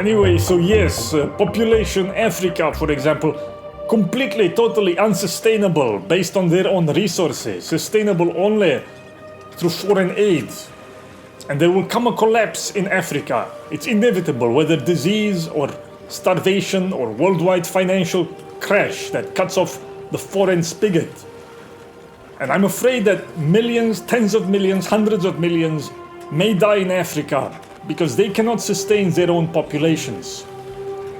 Anyway, so yes, population Africa, for example, completely, totally unsustainable based on their own resources, sustainable only through foreign aid. And there will come a collapse in Africa. It's inevitable, whether disease or starvation or worldwide financial crash that cuts off the foreign spigot. And I'm afraid that millions, tens of millions, hundreds of millions may die in Africa because they cannot sustain their own populations.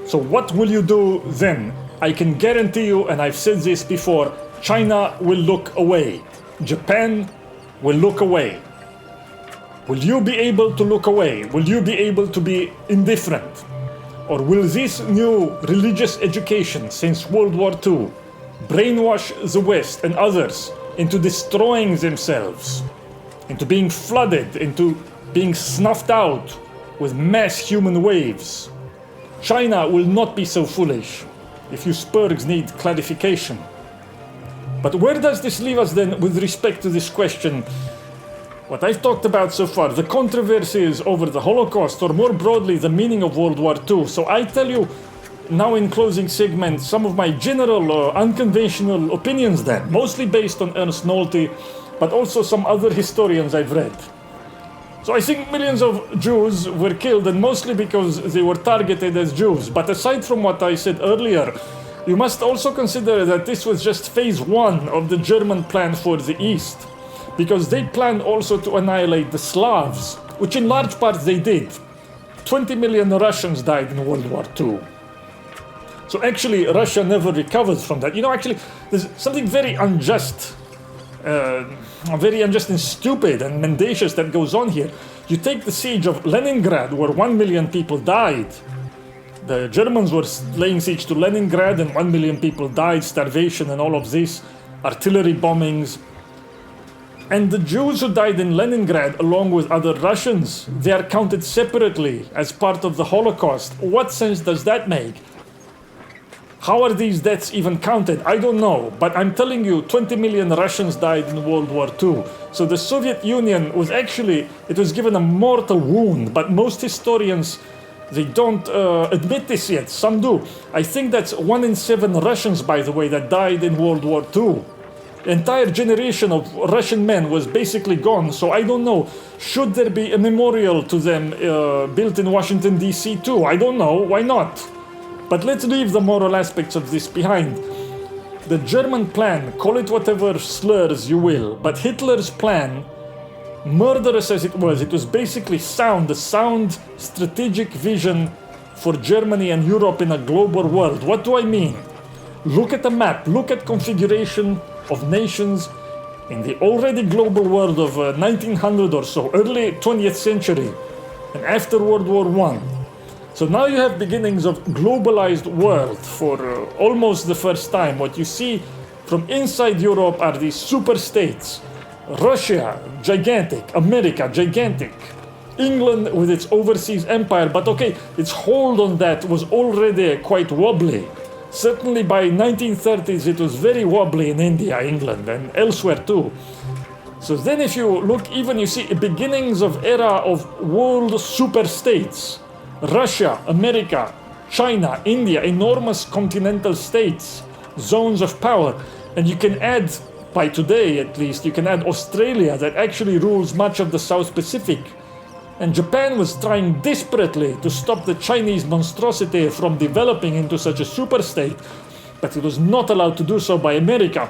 So what will you do then? I can guarantee you, and I've said this before, China will look away. Japan will look away. Will you be able to look away? Will you be able to be indifferent? Or will this new religious education since World War II brainwash the West and others into destroying themselves, into being flooded, into being snuffed out with mass human waves? China will not be so foolish if you Spurgs need clarification. But where does this leave us then with respect to this question? What I've talked about so far, the controversies over the Holocaust, or more broadly, the meaning of World War II. So I tell you now in closing segment some of my general unconventional opinions then, mostly based on Ernst Nolte, but also some other historians I've read. So I think millions of Jews were killed, and mostly because they were targeted as Jews. But aside from what I said earlier, you must also consider that this was just phase one of the German plan for the East, because they planned also to annihilate the Slavs, which in large part they did. 20 million Russians died in World War II. So actually Russia never recovers from that. You know, actually there's something very unjust and stupid and mendacious that goes on here. You take the siege of Leningrad, where 1 million people died. The Germans were laying siege to Leningrad and 1 million people died, starvation and all of this, artillery bombings. And the Jews who died in Leningrad, along with other Russians, they are counted separately as part of the Holocaust. What sense does that make? How are these deaths even counted? I don't know, but I'm telling you, 20 million Russians died in World War II. So the Soviet Union was actually, it was given a mortal wound, but most historians, they don't admit this yet. Some do. I think that's 1 in 7 Russians, by the way, that died in World War II. Entire generation of Russian men was basically gone, so I don't know. Should there be a memorial to them built in Washington, D.C. too? I don't know. Why not? But let's leave the moral aspects of this behind. The German plan, call it whatever slurs you will, but Hitler's plan, murderous as it was basically sound, a sound strategic vision for Germany and Europe in a global world. What do I mean? Look at the map, look at configuration of nations in the already global world of 1900 or so, early 20th century, and after World War I. So now you have beginnings of globalized world for almost the first time. What you see from inside Europe are these super states. Russia, gigantic. America, gigantic. England with its overseas empire. But okay, its hold on that was already quite wobbly. Certainly by 1930s it was very wobbly in India, England, and elsewhere too. So then if you look, even you see beginnings of era of world super states. Russia, America, China, India, enormous continental states, zones of power. And you can add, by today at least, you can add Australia that actually rules much of the South Pacific. And Japan was trying desperately to stop the Chinese monstrosity from developing into such a super state, but it was not allowed to do so by America.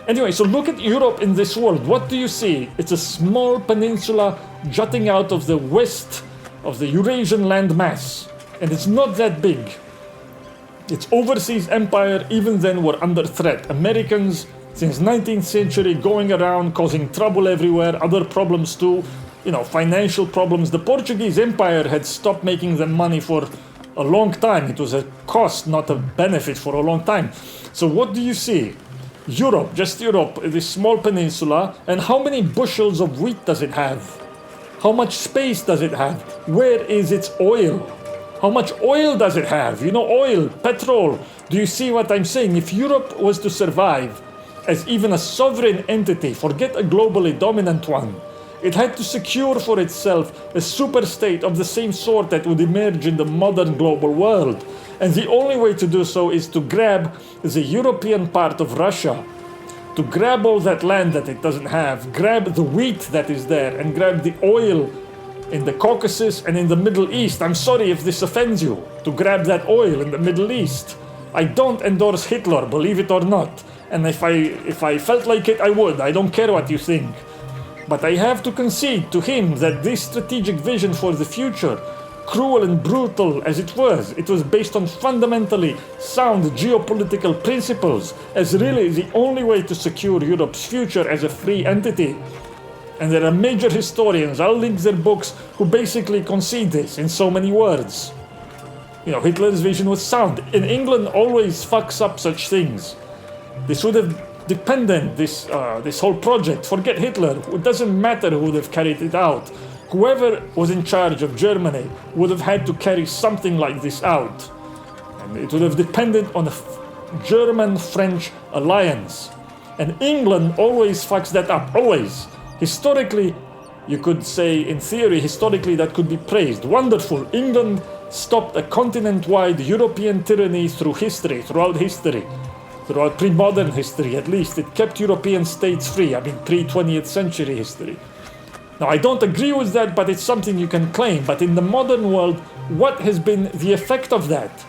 Anyway, so look at Europe in this world. What do you see? It's a small peninsula jutting out of the west of the Eurasian landmass, and it's not that big. Its overseas empire even then were under threat. Americans since 19th century going around causing trouble everywhere, other problems too, financial problems. The Portuguese empire had stopped making them money for a long time. It was a cost, not a benefit, for a long time. So what do you see? Europe, just Europe, this small peninsula, and how many bushels of wheat does it have? How much space does it have? Where is its oil? How much oil does it have? Oil, petrol. Do you see what I'm saying? If Europe was to survive as even a sovereign entity, forget a globally dominant one, It had to secure for itself a superstate of the same sort that would emerge in the modern global world. And the only way to do so is to grab the European part of Russia, to grab all that land that it doesn't have, grab the wheat that is there, and grab the oil in the Caucasus and in the Middle East. I'm sorry if this offends you, to grab that oil in the Middle East. I don't endorse Hitler, believe it or not. And if I felt like it, I would. I don't care what you think. But I have to concede to him that this strategic vision for the future, cruel and brutal as it was based on fundamentally sound geopolitical principles as really the only way to secure Europe's future as a free entity. And there are major historians, I'll link their books, who basically concede this in so many words. Hitler's vision was sound. And England always fucks up such things. This would have depended, this whole project. Forget Hitler. It doesn't matter who would have carried it out. Whoever was in charge of Germany would have had to carry something like this out. And it would have depended on a German-French alliance. And England always fucks that up. Always. Historically, you could say, in theory, historically that could be praised. Wonderful. England stopped a continent-wide European tyranny throughout history. Throughout pre-modern history, at least. It kept European states free. Pre-20th century history. Now, I don't agree with that, but it's something you can claim. But in the modern world, what has been the effect of that?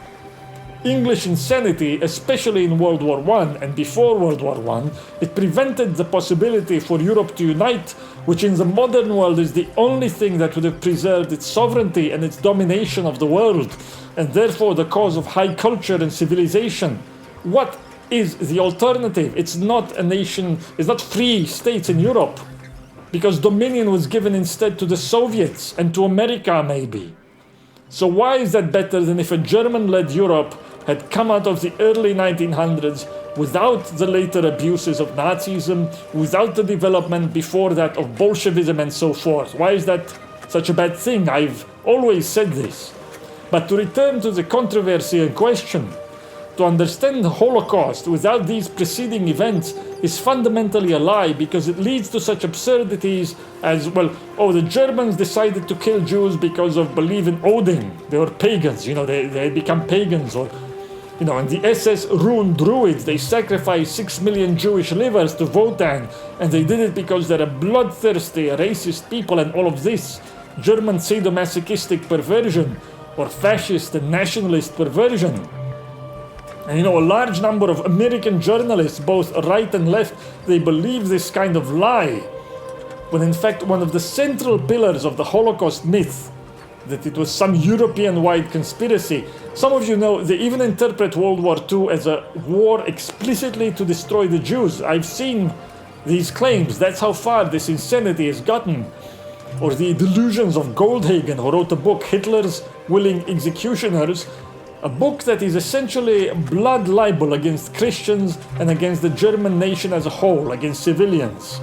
English insanity, especially in World War I and before World War I, it prevented the possibility for Europe to unite, which in the modern world is the only thing that would have preserved its sovereignty and its domination of the world, and therefore the cause of high culture and civilization. What is the alternative? It's not a nation, it's not free states in Europe, because dominion was given instead to the Soviets and to America maybe. So why is that better than if a German-led Europe had come out of the early 1900s without the later abuses of Nazism, without the development before that of Bolshevism and so forth? Why is that such a bad thing? I've always said this. But to return to the controversy and question, to understand the Holocaust without these preceding events is fundamentally a lie, because it leads to such absurdities as, the Germans decided to kill Jews because of belief in Odin. They were pagans, they had become pagans, and the SS ruined Druids. They sacrificed 6 million Jewish livers to Wotan, and they did it because they're a bloodthirsty, racist people, and all of this German sadomasochistic perversion, or fascist and nationalist perversion. And a large number of American journalists, both right and left, they believe this kind of lie, when in fact one of the central pillars of the Holocaust myth, that it was some European-wide conspiracy. Some of you know, they even interpret World War II as a war explicitly to destroy the Jews. I've seen these claims. That's how far this insanity has gotten. Or the delusions of Goldhagen, who wrote a book, Hitler's Willing Executioners, a book that is essentially blood libel against Christians and against the German nation as a whole, against civilians,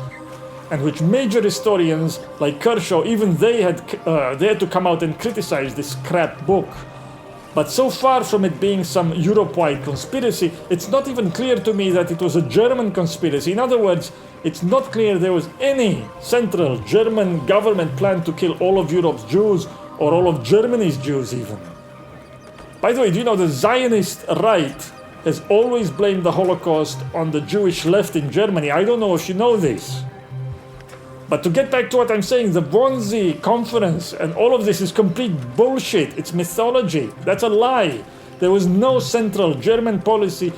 and which major historians like Kershaw, even they had to come out and criticize this crap book. But so far from it being some Europe-wide conspiracy, it's not even clear to me that it was a German conspiracy. In other words, it's not clear there was any central German government plan to kill all of Europe's Jews, or all of Germany's Jews even. By the way, do you know the Zionist right has always blamed the Holocaust on the Jewish left in Germany? I don't know if you know this. But to get back to what I'm saying, the Wannsee conference and all of this is complete bullshit. It's mythology. That's a lie. There was no central German policy,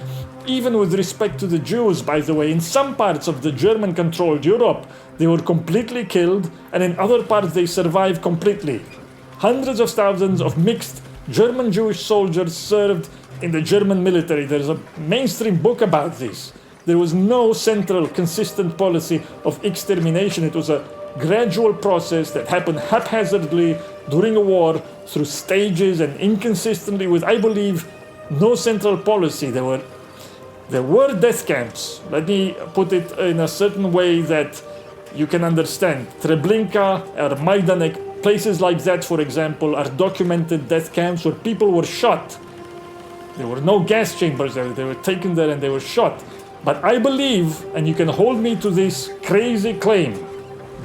even with respect to the Jews, by the way. In some parts of the German-controlled Europe, they were completely killed, and in other parts they survived completely. Hundreds of thousands of mixed German Jewish soldiers served in the German military. There's a mainstream book about this. There was no central, consistent policy of extermination. It was a gradual process that happened haphazardly during a war, through stages and inconsistently with, I believe, no central policy. There were death camps. Let me put it in a certain way that you can understand. Treblinka or Majdanek, places like that, for example, are documented death camps where people were shot. There were no gas chambers there. They were taken there and they were shot. But I believe, and you can hold me to this crazy claim,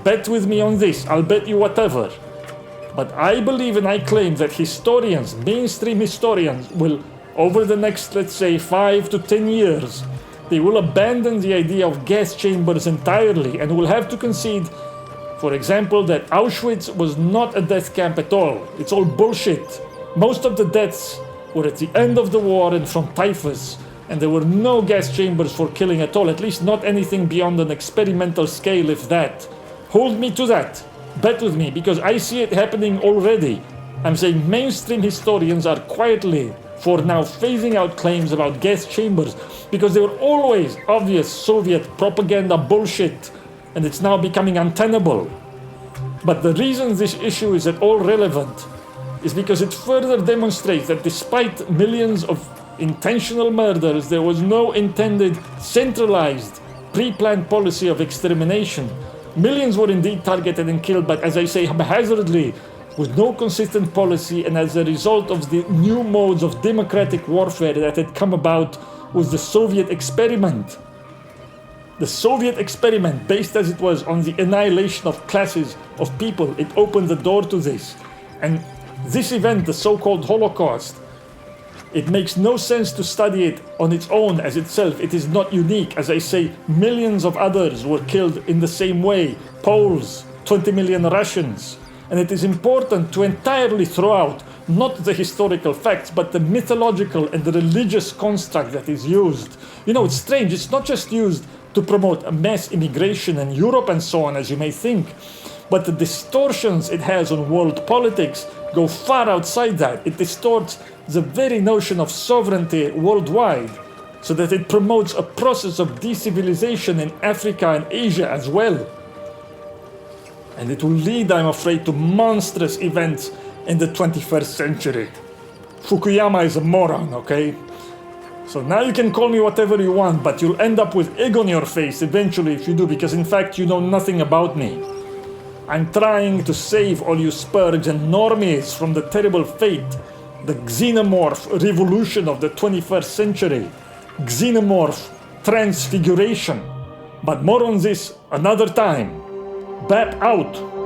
Bet with me on this, I'll bet you whatever. But I believe and I claim that historians, mainstream historians, will, over the next, let's say, 5 to 10 years, they will abandon the idea of gas chambers entirely and will have to concede, for example, that Auschwitz was not a death camp at all. It's all bullshit. Most of the deaths were at the end of the war and from typhus, and there were no gas chambers for killing at all, at least not anything beyond an experimental scale, if that. Hold me to that. Bet with me, because I see it happening already. I'm saying mainstream historians are quietly, for now, phasing out claims about gas chambers, because they were always obvious Soviet propaganda bullshit, and it's now becoming untenable. But the reason this issue is at all relevant is because it further demonstrates that despite millions of intentional murders, there was no intended, centralized, pre-planned policy of extermination. Millions were indeed targeted and killed, but as I say, haphazardly, with no consistent policy, and as a result of the new modes of democratic warfare that had come about with the Soviet experiment. The Soviet experiment, based as it was on the annihilation of classes of people, it opened the door to this. And this event, the so-called Holocaust, it makes no sense to study it on its own as itself. It is not unique. As I say, millions of others were killed in the same way. Poles, 20 million Russians. And it is important to entirely throw out not the historical facts, but the mythological and the religious construct that is used. You know, it's strange. It's not just used to promote mass immigration in Europe and so on, as you may think. But the distortions it has on world politics go far outside that. It distorts the very notion of sovereignty worldwide, so that it promotes a process of decivilization in Africa and Asia as well. And it will lead, I'm afraid, to monstrous events in the 21st century. Fukuyama is a moron, okay? So now you can call me whatever you want, but you'll end up with egg on your face eventually if you do, because in fact you know nothing about me. I'm trying to save all you spurgs and normies from the terrible fate, the xenomorph revolution of the 21st century. Xenomorph transfiguration. But more on this another time. BAP out.